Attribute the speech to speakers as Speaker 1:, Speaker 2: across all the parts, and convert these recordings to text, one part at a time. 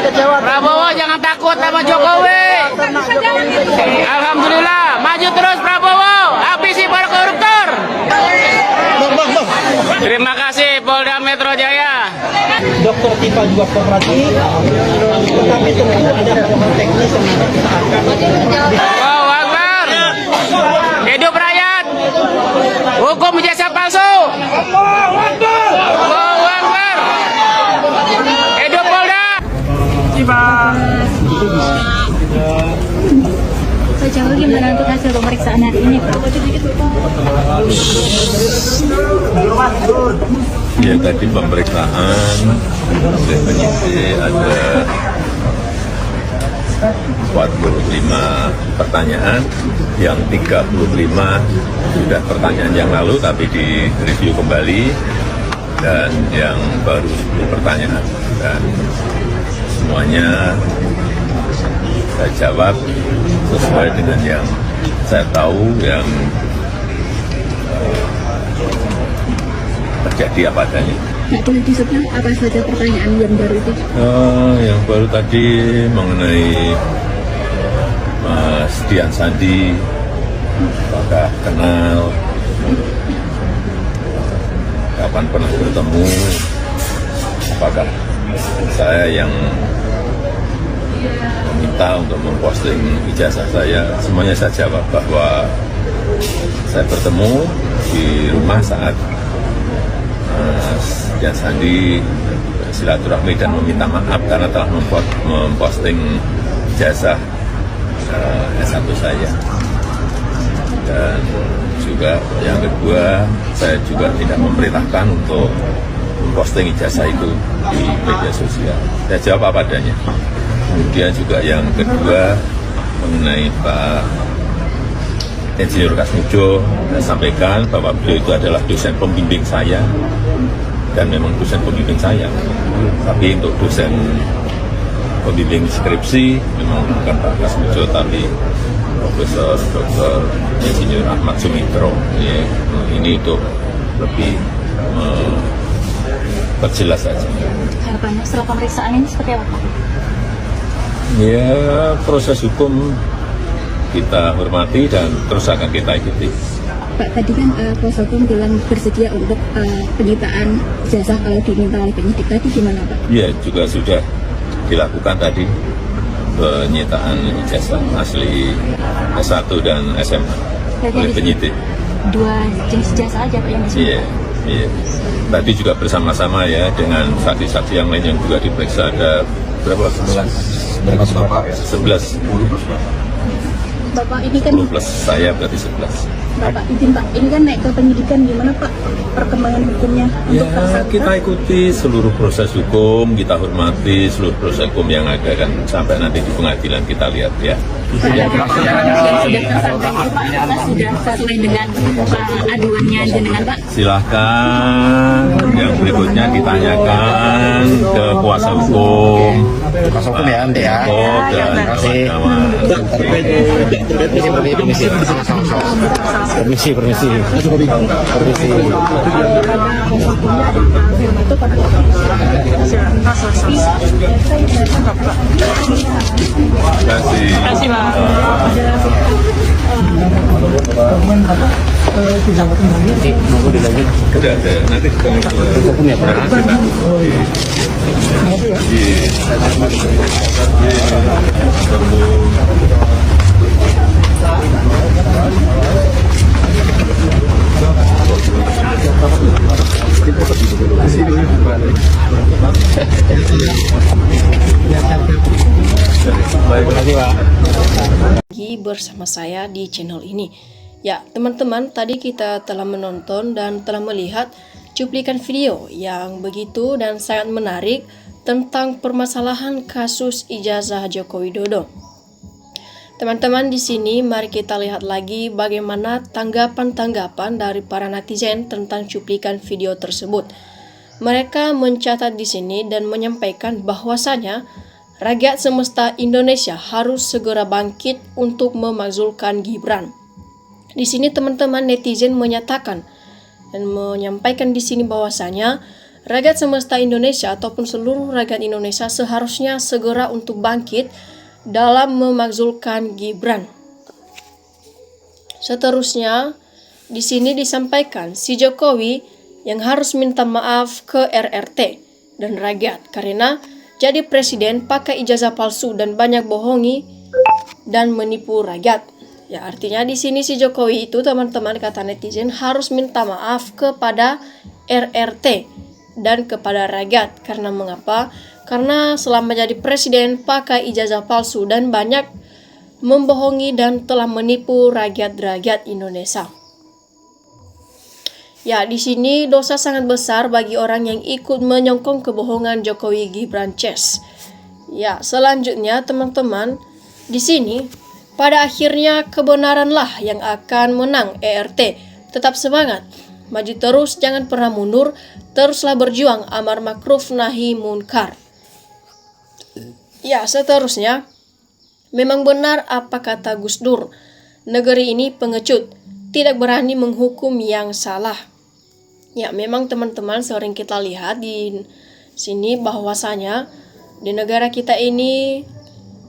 Speaker 1: kecewa.
Speaker 2: Prabowo jangan takut sama Jokowi. Alhamdulillah, maju terus Prabowo, habisi para koruptor. Terima kasih Polda Metro Jaya.
Speaker 1: Dokter Tifa juga kooperatif, tetapi tentu ada hal-hal teknis yang nanti kita akan.
Speaker 2: Allahu Akbar. Hidup rakyat. Hukum ijazah palsu. Allahu Akbar. Hidup Polda.
Speaker 3: Sejauh gimana untuk hasil pemeriksaan hari ini, Pak?
Speaker 4: Ya, tadi pemeriksaan oleh penyidik ada 45 pertanyaan, yang 35 sudah pertanyaan yang lalu tapi di review kembali, dan yang baru 10 pertanyaan, dan semuanya saya jawab sesuai dengan yang saya tahu, yang terjadi apa adanya.
Speaker 3: Nah, boleh disebut apa saja pertanyaan yang baru itu?
Speaker 4: Yang baru tadi mengenai Mas Dian Sandi, apakah kenal, kapan pernah bertemu, apakah saya yang meminta untuk memposting ijazah saya. Semuanya saya jawab bahwa saya bertemu di rumah saat Mas Dian Sandi silaturahmi dan meminta maaf karena telah memposting ijazah S1 saya. Dan juga yang kedua, saya juga tidak memerintahkan untuk memposting ijazah itu di media sosial. Saya jawab apa adanya. Kemudian juga yang kedua mengenai Pak Insinyur Kasmujo, saya sampaikan bahwa beliau itu adalah dosen pembimbing saya, dan memang dosen pembimbing saya. Tapi untuk dosen pembimbing skripsi memang bukan Pak Kasmujo, tapi Profesor Dr. Insinyur Ahmad Sumitro. Ya, ini untuk lebih perjelas saja.
Speaker 3: Harapannya setelah pemeriksaan ini seperti apa, Pak?
Speaker 4: Ya, proses hukum kita hormati dan terus akan kita ikuti.
Speaker 3: Pak, tadi kan kuasa hukum bilang bersedia untuk penyitaan ijazah kalau diminta oleh penyidik. Tadi gimana, Pak?
Speaker 4: Ya, juga sudah dilakukan tadi penyitaan ijazah asli S1 dan SMA oleh penyidik.
Speaker 3: Dua jenis ijazah aja, Pak, yang disebut?
Speaker 4: Iya. Tadi juga bersama-sama ya dengan saksi-saksi yang lain yang juga diperiksa. Ada berapa? 11.
Speaker 3: Bapak ini kan
Speaker 4: 10 plus saya berarti 11.
Speaker 3: Bapak izin Pak, ini kan naik ke penyidikan, gimana Pak perkembangan hukumnya?
Speaker 4: Ya, kita ikuti seluruh proses hukum, kita hormati seluruh proses hukum yang ada, kan sampai nanti di pengadilan kita lihat ya.
Speaker 3: Sudah sesuai dengan aduannya dengan Pak?
Speaker 4: Silahkan yang berikutnya ditanyakan ke kuasa hukum.
Speaker 1: Kuasa hukum ya, nanti ya.
Speaker 4: Dan kawan-kawan.
Speaker 1: Permisi.
Speaker 4: Terima kasih. Udah ada, nanti kami
Speaker 5: lagi bersama saya di channel ini. Ya, teman-teman, tadi kita telah menonton dan telah melihat cuplikan video yang begitu dan sangat menarik tentang permasalahan kasus ijazah Joko Widodo. Teman-teman, di sini mari kita lihat lagi bagaimana tanggapan-tanggapan dari para netizen tentang cuplikan video tersebut. Mereka mencatat di sini dan menyampaikan bahwasanya rakyat semesta Indonesia harus segera bangkit untuk memakzulkan Gibran. Di sini teman-teman netizen menyatakan dan menyampaikan di sini bahwasanya rakyat semesta Indonesia ataupun seluruh rakyat Indonesia seharusnya segera untuk bangkit dalam memakzulkan Gibran. Seterusnya, di sini disampaikan si Jokowi yang harus minta maaf ke RRT dan rakyat karena jadi presiden pakai ijazah palsu dan banyak bohongi dan menipu rakyat. Ya, artinya di sini si Jokowi itu, teman-teman, kata netizen, harus minta maaf kepada RRT dan kepada rakyat. Karena mengapa? Karena selama jadi presiden pakai ijazah palsu dan banyak membohongi dan telah menipu rakyat-rakyat Indonesia. Ya, di sini dosa sangat besar bagi orang yang ikut menyokong kebohongan Jokowi Gibran Ces. Ya, selanjutnya teman-teman, di sini pada akhirnya kebenaranlah yang akan menang. ERT tetap semangat, maju terus, jangan pernah mundur, teruslah berjuang, amar makruf nahi munkar. Ya, seterusnya, memang benar apa kata Gus Dur, negeri ini pengecut, tidak berani menghukum yang salah. Ya, memang teman-teman sering kita lihat di sini bahwasanya di negara kita ini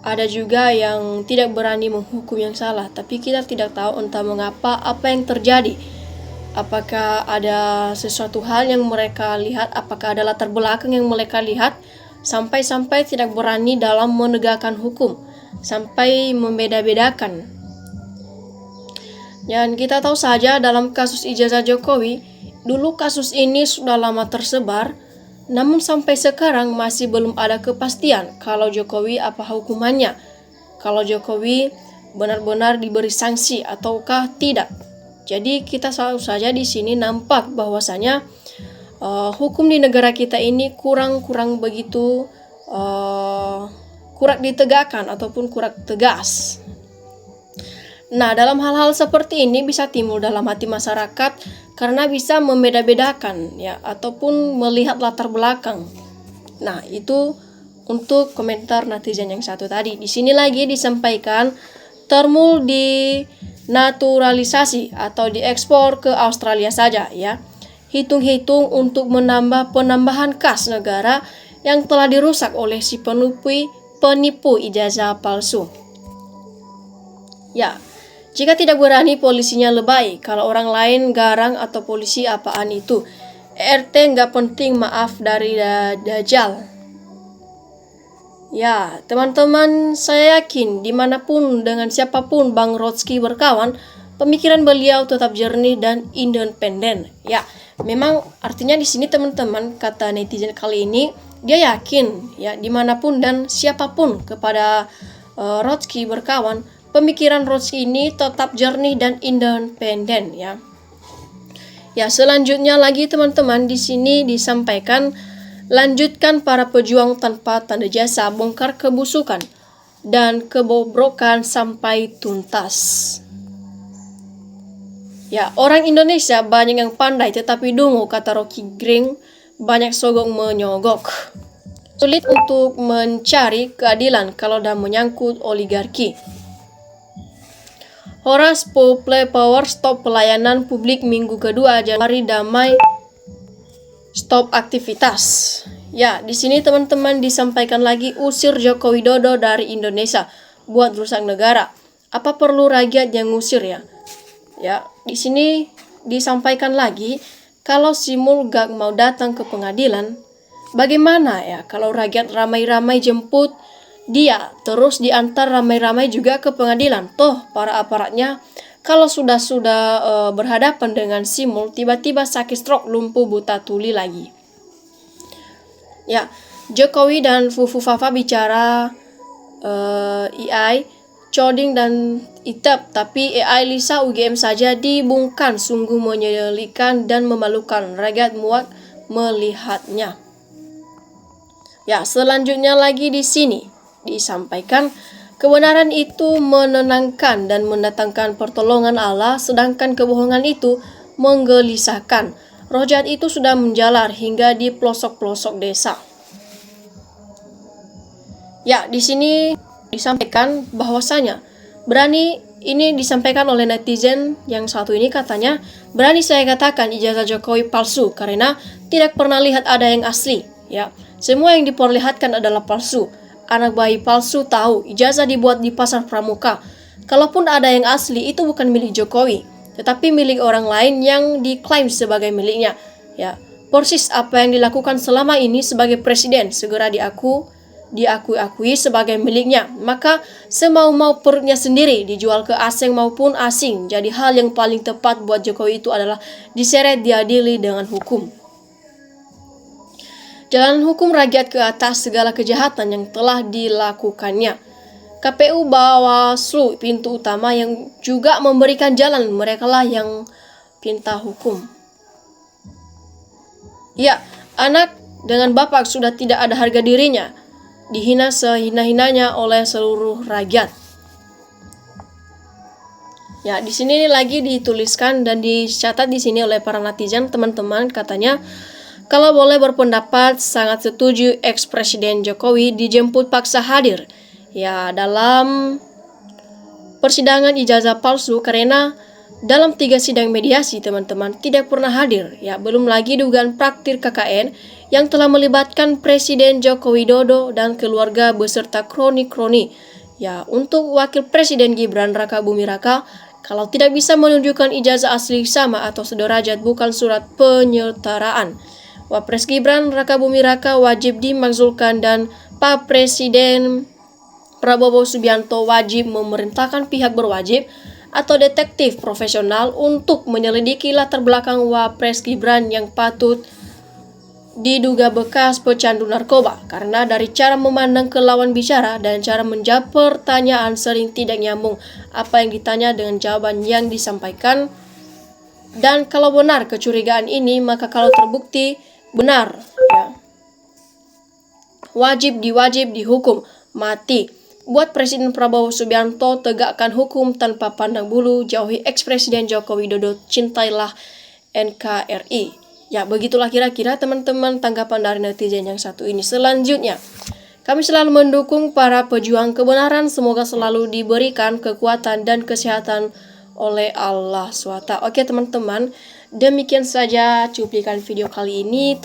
Speaker 5: ada juga yang tidak berani menghukum yang salah, tapi kita tidak tahu entah mengapa apa yang terjadi. Apakah ada sesuatu hal yang mereka lihat, apakah ada latar belakang yang mereka lihat, sampai-sampai tidak berani dalam menegakkan hukum, sampai membeda-bedakan. Dan kita tahu saja dalam kasus ijazah Jokowi, dulu kasus ini sudah lama tersebar, namun sampai sekarang masih belum ada kepastian kalau Jokowi apa hukumannya, kalau Jokowi benar-benar diberi sanksi ataukah tidak. Jadi kita selalu saja di sini nampak bahwasanya hukum di negara kita ini kurang begitu kurang ditegakkan ataupun kurang tegas. Nah, dalam hal-hal seperti ini bisa timbul dalam hati masyarakat karena bisa membeda-bedakan ya ataupun melihat latar belakang. Nah, itu untuk komentar netizen yang satu tadi. Di sini lagi disampaikan termul dinaturalisasi atau diekspor ke Australia saja ya. Hitung-hitung untuk menambah penambahan kas negara yang telah dirusak oleh si penipu ijazah palsu. Ya, jika tidak berani polisinya lebay, kalau orang lain garang atau polisi apaan itu. ERT nggak penting maaf dari Dajjal. Ya, teman-teman, saya yakin dimanapun dengan siapapun Bang Rotsky berkawan, pemikiran beliau tetap jernih dan independen. Ya, memang artinya di sini teman-teman, kata netizen kali ini, dia yakin ya dimanapun dan siapapun kepada Rotsky berkawan, pemikiran Rotsky ini tetap jernih dan independen ya. Ya, selanjutnya lagi teman-teman, di sini disampaikan lanjutkan para pejuang tanpa tanda jasa, bongkar kebusukan dan kebobrokan sampai tuntas. Ya, orang Indonesia banyak yang pandai tetapi dungu, kata Rocky Gerung, banyak sogok menyogok. Sulit untuk mencari keadilan kalau dah menyangkut oligarki. Horas People Power stop pelayanan publik minggu kedua Januari, damai stop aktivitas. Ya, di sini teman-teman disampaikan lagi usir Joko Widodo dari Indonesia buat rusak negara. Apa perlu rakyat yang ngusir ya? Ya, di sini disampaikan lagi kalau si Mulgak mau datang ke pengadilan, bagaimana ya kalau rakyat ramai-ramai jemput dia terus diantar ramai-ramai juga ke pengadilan? Toh para aparatnya kalau sudah berhadapan dengan Simul tiba-tiba sakit stroke, lumpuh, buta tuli lagi. Ya, Jokowi dan Fufu Fafa bicara AI, coding dan itap, tapi AI Lisa UGM saja dibungkan, sungguh menyedihkan dan memalukan. Rakyat muak melihatnya. Ya, selanjutnya lagi di sini disampaikan kebenaran itu menenangkan dan mendatangkan pertolongan Allah, sedangkan kebohongan itu menggelisahkan. Roh jahat itu sudah menjalar hingga di pelosok-pelosok desa. Ya, di sini disampaikan bahwasanya berani ini disampaikan oleh netizen yang satu ini, katanya, berani saya katakan ijazah Jokowi palsu karena tidak pernah lihat ada yang asli. Ya, semua yang diperlihatkan adalah palsu. Anak bayi palsu tahu ijazah dibuat di pasar pramuka. Kalaupun ada yang asli, itu bukan milik Jokowi, tetapi milik orang lain yang diklaim sebagai miliknya. Ya, persis apa yang dilakukan selama ini sebagai presiden segera diakui sebagai miliknya. Maka semau-mau perutnya sendiri dijual ke asing maupun asing. Jadi hal yang paling tepat buat Jokowi itu adalah diseret diadili dengan hukum. Jalan hukum rakyat ke atas segala kejahatan yang telah dilakukannya. KPU Bawaslu pintu utama yang juga memberikan jalan, merekalah yang pinta hukum. Ya, anak dengan bapak sudah tidak ada harga dirinya, dihina sehina-hinanya oleh seluruh rakyat. Ya, di sini lagi dituliskan dan dicatat di sini oleh para netizen, teman-teman, katanya, kalau boleh berpendapat, sangat setuju ex-presiden Jokowi dijemput paksa hadir. Ya, dalam persidangan ijazah palsu karena dalam 3 sidang mediasi, teman-teman, tidak pernah hadir. Ya, belum lagi dugaan praktik KKN yang telah melibatkan Presiden Joko Widodo dan keluarga beserta kroni-kroni. Ya, untuk Wakil Presiden Gibran Rakabuming Raka, kalau tidak bisa menunjukkan ijazah asli sama atau sederajat bukan surat penyertaraan, Wapres Gibran Rakabuming Raka wajib dimakzulkan dan Pak Presiden Prabowo Subianto wajib memerintahkan pihak berwajib atau detektif profesional untuk menyelidiki latar belakang Wapres Gibran yang patut diduga bekas pecandu narkoba, karena dari cara memandang ke lawan bicara dan cara menjawab pertanyaan sering tidak nyambung apa yang ditanya dengan jawaban yang disampaikan. Dan kalau benar kecurigaan ini, maka kalau terbukti benar, ya, wajib dihukum mati. Buat Presiden Prabowo Subianto, tegakkan hukum tanpa pandang bulu, jauhi ex-presiden Joko Widodo, cintailah NKRI. Ya, begitulah kira-kira teman-teman tanggapan dari netizen yang satu ini. Selanjutnya, kami selalu mendukung para pejuang kebenaran, semoga selalu diberikan kekuatan dan kesehatan oleh Allah SWT. Oke teman-teman, demikian saja cuplikan video kali ini.